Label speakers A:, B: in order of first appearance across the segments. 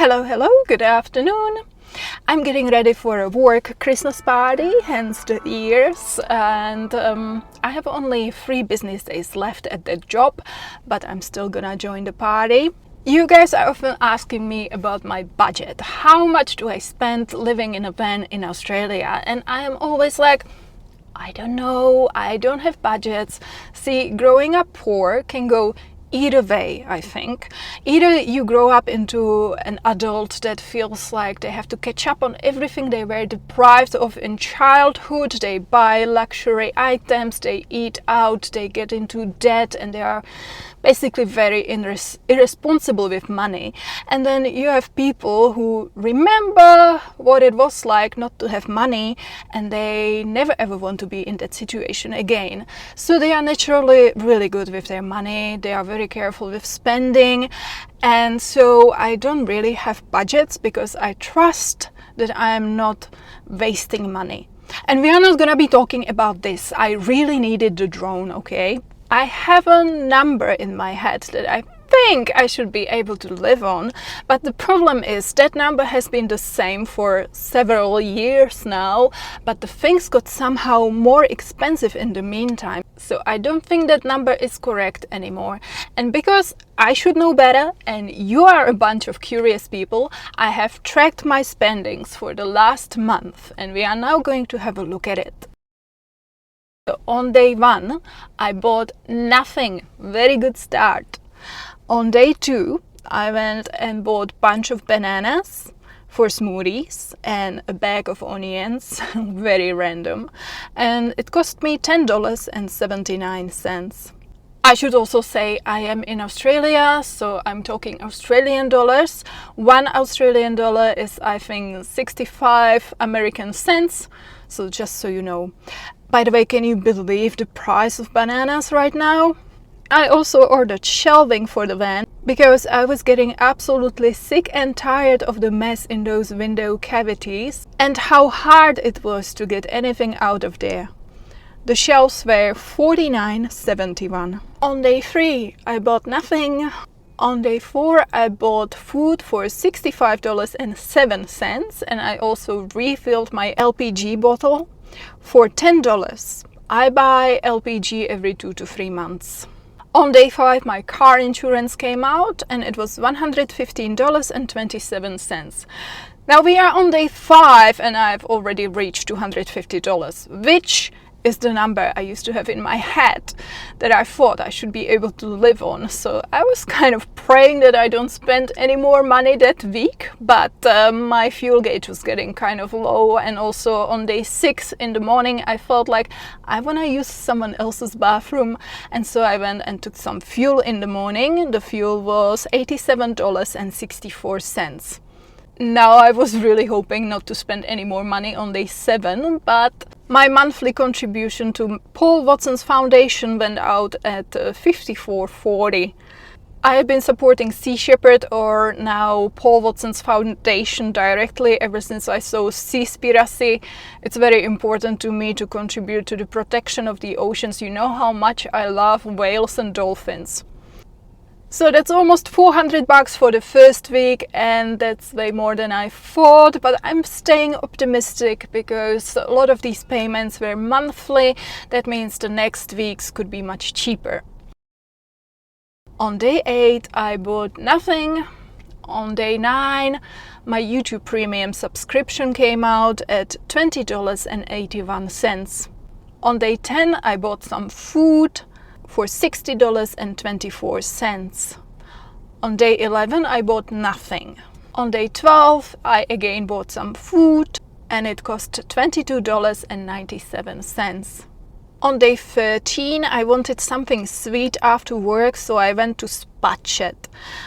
A: Hello, good afternoon. I'm getting ready for a work Christmas party, hence the ears, and I have only 3 business days left at that job, but I'm still gonna join the party. You guys are often asking me about my budget. How much do I spend living in a van in Australia? And I am always like, I don't know, I don't have budgets. See, growing up poor can go either way, I think. Either you grow up into an adult that feels like they have to catch up on everything they were deprived of in childhood. They buy luxury items, they eat out, they get into debt, and they are basically very irresponsible with money. And then you have people who remember what it was like not to have money, and they never ever want to be in that situation again. So they are naturally really good with their money, they are very careful with spending, and so I don't really have budgets because I trust that I am not wasting money. And we are not gonna be talking about this. I really needed the drone, okay? I have a number in my head that I think I should be able to live on, but the problem is that number has been the same for several years now, but the things got somehow more expensive in the meantime. So I don't think that number is correct anymore. And because I should know better and you are a bunch of curious people, I have tracked my spendings for the last month, and we are now going to have a look at it. So on day 1, I bought nothing. Very good start. On day 2, I went and bought a bunch of bananas for smoothies and a bag of onions, very random. And it cost me $10.79. I should also say I am in Australia, so I'm talking Australian dollars. 1 Australian dollar is, I think, 65 American cents. So just so you know. By the way, can you believe the price of bananas right now? I also ordered shelving for the van because I was getting absolutely sick and tired of the mess in those window cavities and how hard it was to get anything out of there. The shelves were $49.71. On day 3, I bought nothing. On day 4, I bought food for $65.07, and I also refilled my LPG bottle for $10. I buy LPG every 2 to 3 months. On day 5, my car insurance came out and it was $115.27. Now we are on day 5 and I've already reached $250, which is the number I used to have in my head that I thought I should be able to live on. So I was kind of praying that I don't spend any more money that week, but my fuel gauge was getting kind of low, and also on day 6 in the morning I felt like I want to use someone else's bathroom, and so I went and took some fuel in the morning. The fuel was $87.64. Now I was really hoping not to spend any more money on day 7, but my monthly contribution to Paul Watson's foundation went out at $54.40. I have been supporting Sea Shepherd, or now Paul Watson's foundation, directly ever since I saw Seaspiracy. It's very important to me to contribute to the protection of the oceans. You know how much I love whales and dolphins. So that's almost $400 for the first week, and that's way more than I thought, but I'm staying optimistic because a lot of these payments were monthly. That means the next weeks could be much cheaper. On day 8, I bought nothing. On day 9, my YouTube Premium subscription came out at $20.81. On day 10, I bought some food for $60.24. On day 11, I bought nothing. On day 12, I again bought some food, and it cost $22.97. On day 13, I wanted something sweet after work, so I went to Spatchet.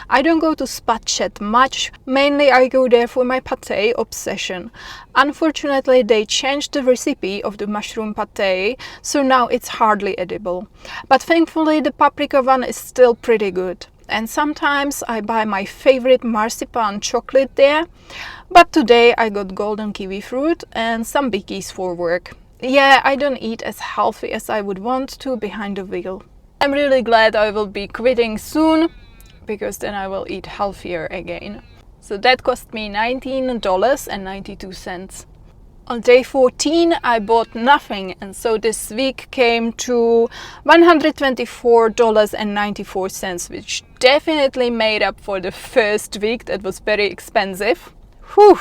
A: I don't go to Spatchet much, mainly I go there for my pate obsession. Unfortunately, they changed the recipe of the mushroom pate, so now it's hardly edible. But thankfully the paprika one is still pretty good. And sometimes I buy my favorite marzipan chocolate there. But today I got golden kiwi fruit and some bickies for work. Yeah, I don't eat as healthy as I would want to behind the wheel. I'm really glad I will be quitting soon, because then I will eat healthier again. So that cost me $19.92. On day 14 I bought nothing, and so this week came to $124.94, which definitely made up for the first week that was very expensive. Whew!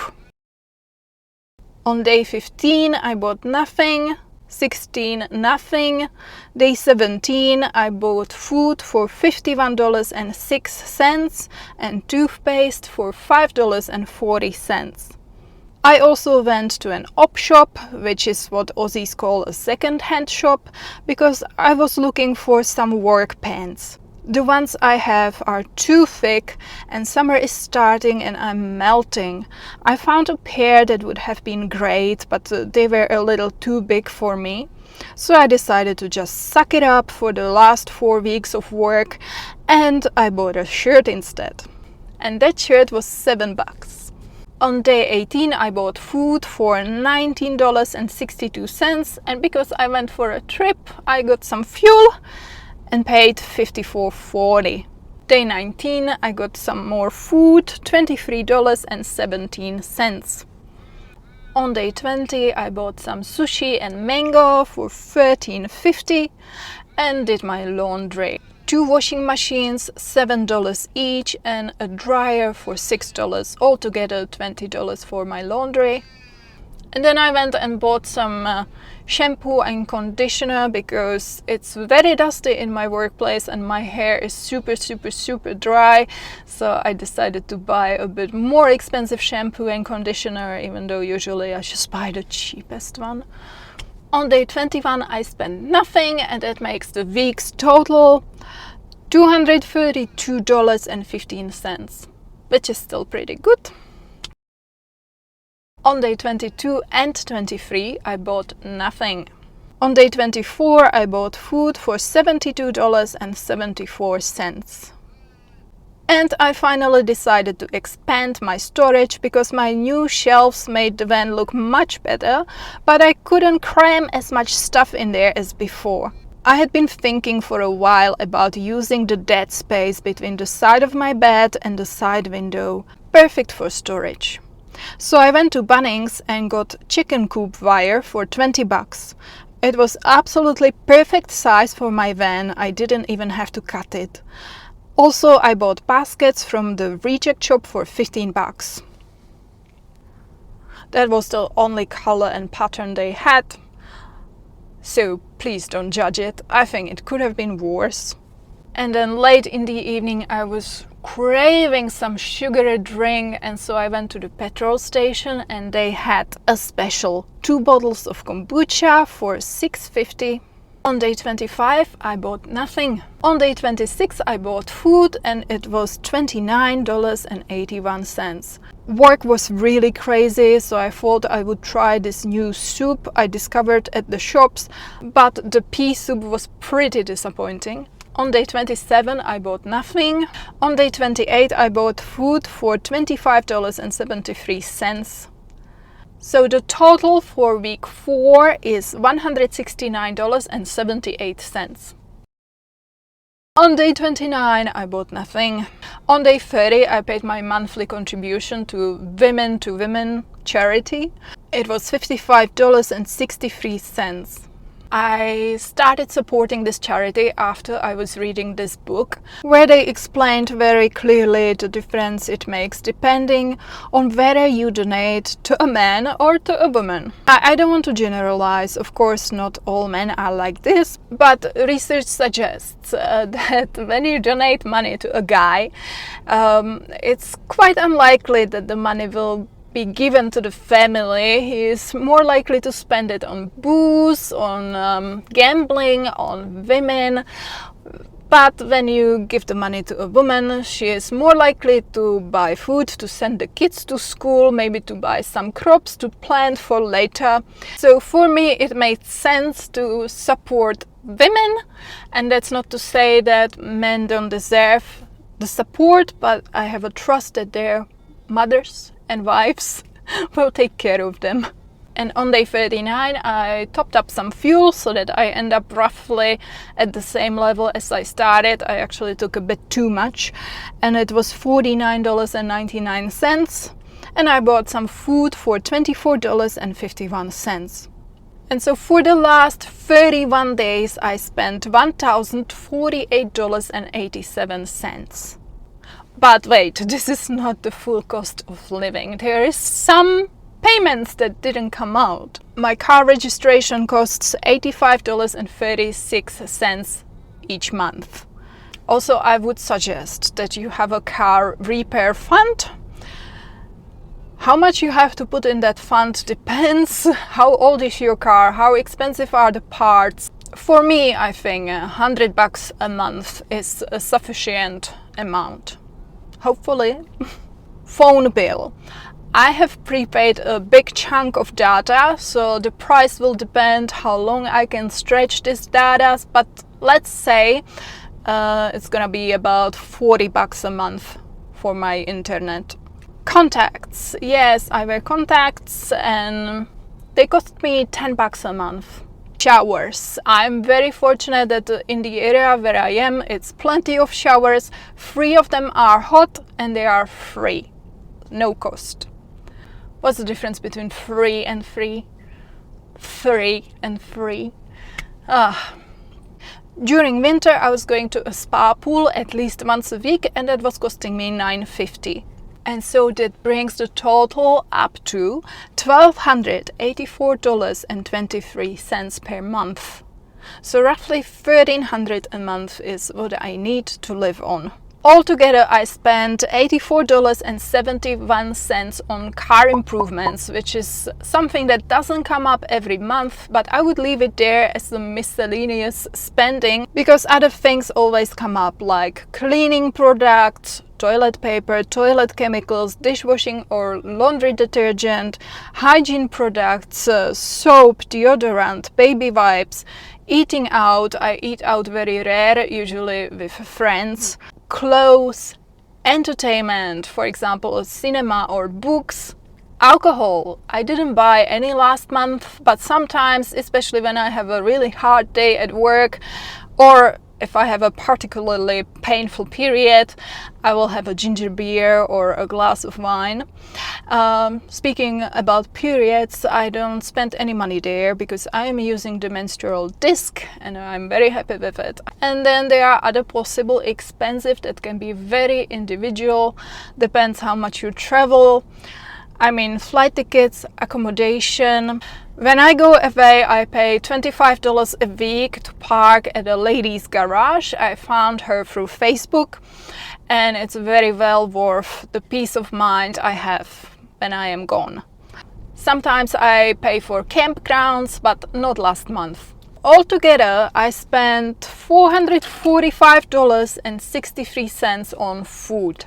A: On day 15 I bought nothing, 16 nothing, day 17 I bought food for $51.06 and toothpaste for $5.40. I also went to an op shop, which is what Aussies call a second-hand shop, because I was looking for some work pants. The ones I have are too thick and summer is starting and I'm melting. I found a pair that would have been great, but they were a little too big for me. So I decided to just suck it up for the last 4 weeks of work, and I bought a shirt instead. And that shirt was $7. On day 18 I bought food for $19.62, and because I went for a trip I got some fuel and paid $54.40. Day 19 I got some more food, $23.17. On day 20 I bought some sushi and mango for $13.50 and did my laundry. 2 washing machines, $7 each, and a dryer for $6, altogether $20 for my laundry. And then I went and bought some shampoo and conditioner because it's very dusty in my workplace and my hair is super dry. So I decided to buy a bit more expensive shampoo and conditioner, even though usually I just buy the cheapest one. On day 21 I spent nothing, and that makes the week's total $232.15, which is still pretty good. On day 22 and 23 I bought nothing. On day 24 I bought food for $72.74. And I finally decided to expand my storage because my new shelves made the van look much better, but I couldn't cram as much stuff in there as before. I had been thinking for a while about using the dead space between the side of my bed and the side window, perfect for storage. So I went to Bunnings and got chicken coop wire for $20. It was absolutely perfect size for my van, I didn't even have to cut it. Also, I bought baskets from the reject shop for $15. That was the only color and pattern they had, so please don't judge it. I think it could have been worse. And then late in the evening I was craving some sugary drink, and so I went to the petrol station and they had a special 2 bottles of kombucha for $6.50. On day 25 I bought nothing. On day 26 I bought food and it was $29.81. Work was really crazy, so I thought I would try this new soup I discovered at the shops, but the pea soup was pretty disappointing. On day 27 I bought nothing. On day 28 I bought food for $25.73. So the total for week 4 is $169.78. On day 29 I bought nothing. On day 30 I paid my monthly contribution to Women charity. It was $55.63. I started supporting this charity after I was reading this book, where they explained very clearly the difference it makes depending on whether you donate to a man or to a woman. I don't want to generalize, of course not all men are like this, but research suggests that when you donate money to a guy, it's quite unlikely that the money will be given to the family. He is more likely to spend it on booze, on gambling, on women. But when you give the money to a woman, she is more likely to buy food, to send the kids to school, maybe to buy some crops to plant for later. So for me it made sense to support women, and that's not to say that men don't deserve the support, but I have a trust that their mothers and wives will take care of them. And on day 39 I topped up some fuel so that I end up roughly at the same level as I started. I actually took a bit too much, and it was $49.99, and I bought some food for $24.51. And so for the last 31 days I spent $1,048.87. But wait, this is not the full cost of living. There is some payments that didn't come out. My car registration costs $85.36 each month. Also, I would suggest that you have a car repair fund. How much you have to put in that fund depends. How old is your car? How expensive are the parts? For me, I think $100 a month is a sufficient amount. Hopefully. Phone bill. I have prepaid a big chunk of data, so the price will depend how long I can stretch this data, but let's say it's gonna be about $40 a month for my internet. Contacts. Yes, I wear contacts and they cost me $10 a month. Showers. I'm very fortunate that in the area where I am, it's plenty of showers. 3 of them are hot and they are free. No cost. What's the difference between free and free? 3 and free. During winter I was going to a spa pool at least once a week, and that was costing me $9.50. And so that brings the total up to $1,284.23 per month. So roughly $1,300 a month is what I need to live on. Altogether, I spent $84.71 on car improvements, which is something that doesn't come up every month, but I would leave it there as a miscellaneous spending because other things always come up, like cleaning products, toilet paper, toilet chemicals, dishwashing or laundry detergent, hygiene products, soap, deodorant, baby wipes, eating out. I eat out very rare, usually with friends. Clothes, entertainment, for example, cinema or books. Alcohol. I didn't buy any last month, but sometimes, especially when I have a really hard day at work, or if I have a particularly painful period, I will have a ginger beer or a glass of wine. Speaking about periods, I don't spend any money there because I am using the menstrual disc and I'm very happy with it. And then there are other possible expenses that can be very individual, depends how much you travel. I mean, flight tickets, accommodation. When I go away, I pay $25 a week to park at a lady's garage. I found her through Facebook, and it's very well worth the peace of mind I have when I am gone. Sometimes I pay for campgrounds, but not last month. Altogether, I spent $445.63 on food.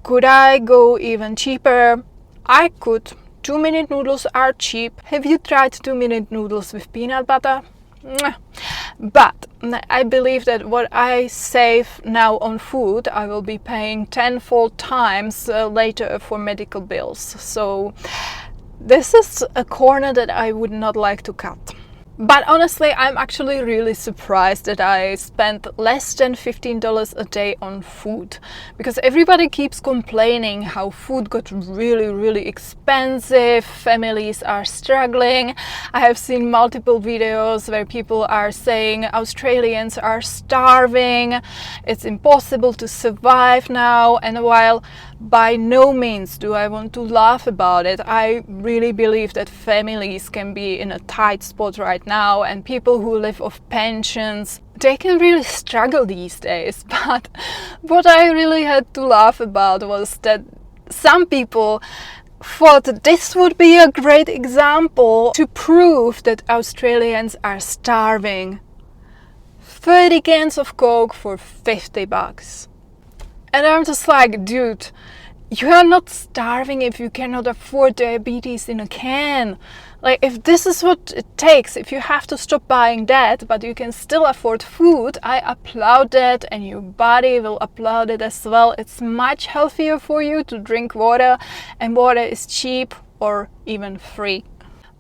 A: Could I go even cheaper? I could. 2-minute noodles are cheap. Have you tried 2-minute noodles with peanut butter? But I believe that what I save now on food, I will be paying tenfold times later for medical bills. So this is a corner that I would not like to cut. But honestly, I'm actually really surprised that I spent less than $15 a day on food, because everybody keeps complaining how food got really expensive, families are struggling. I have seen multiple videos where people are saying Australians are starving, it's impossible to survive now, and while by no means do I want to laugh about it, I really believe that families can be in a tight spot right now, and people who live off pensions, they can really struggle these days. But what I really had to laugh about was that some people thought this would be a great example to prove that Australians are starving. 30 cans of Coke for $50. And I'm just like, dude, you are not starving if you cannot afford diabetes in a can. Like, if this is what it takes, if you have to stop buying that, but you can still afford food, I applaud that, and your body will applaud it as well. It's much healthier for you to drink water, and water is cheap or even free.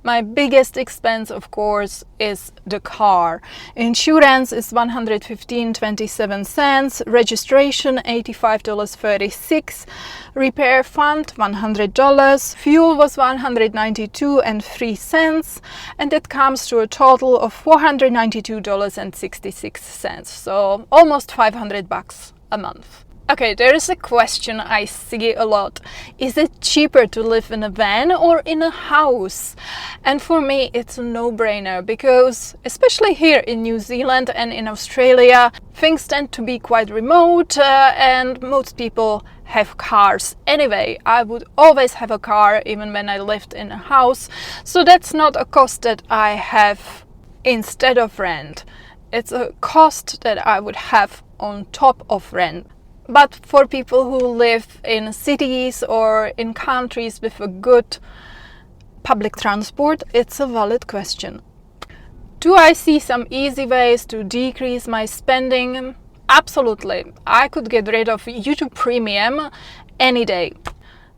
A: My biggest expense, of course, is the car. Insurance is $115.27, registration $85.36, repair fund $100, fuel was $192.03, and that comes to a total of $492.66, so almost $500 a month. Okay, there is a question I see a lot. Is it cheaper to live in a van or in a house? And for me, it's a no-brainer because, especially here in New Zealand and in Australia, things tend to be quite remote and most people have cars. Anyway, I would always have a car even when I lived in a house. So that's not a cost that I have instead of rent. It's a cost that I would have on top of rent. But for people who live in cities or in countries with a good public transport, it's a valid question. Do I see some easy ways to decrease my spending? Absolutely. I could get rid of YouTube Premium any day.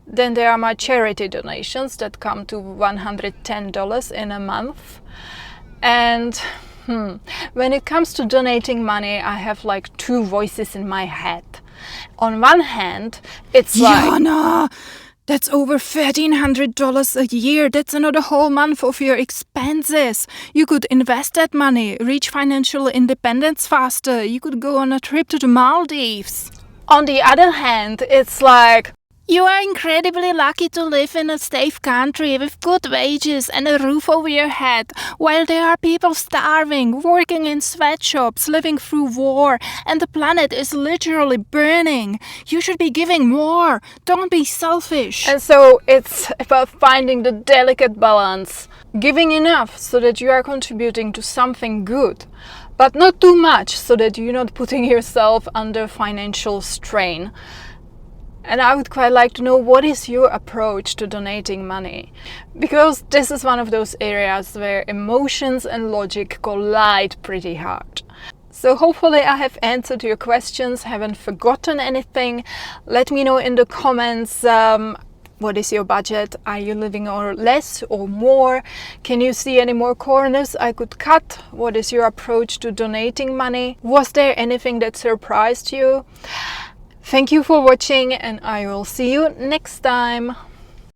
A: Then there are my charity donations that come to $110 in a month. And when it comes to donating money, I have like two voices in my head. On one hand, it's like,
B: Jana, that's over $1,300 a year. That's another whole month of your expenses. You could invest that money, reach financial independence faster. You could go on a trip to the Maldives.
A: On the other hand, it's like,
B: you are incredibly lucky to live in a safe country with good wages and a roof over your head, while there are people starving, working in sweatshops, living through war, and the planet is literally burning. You should be giving more. Don't be selfish.
A: And so it's about finding the delicate balance, giving enough so that you are contributing to something good, but not too much so that you're not putting yourself under financial strain. And I would quite like to know, what is your approach to donating money? Because this is one of those areas where emotions and logic collide pretty hard. So hopefully I have answered your questions, haven't forgotten anything. Let me know in the comments, what is your budget? Are you living on less or more? Can you see any more corners I could cut? What is your approach to donating money? Was there anything that surprised you? Thank you for watching, and I will see you next time.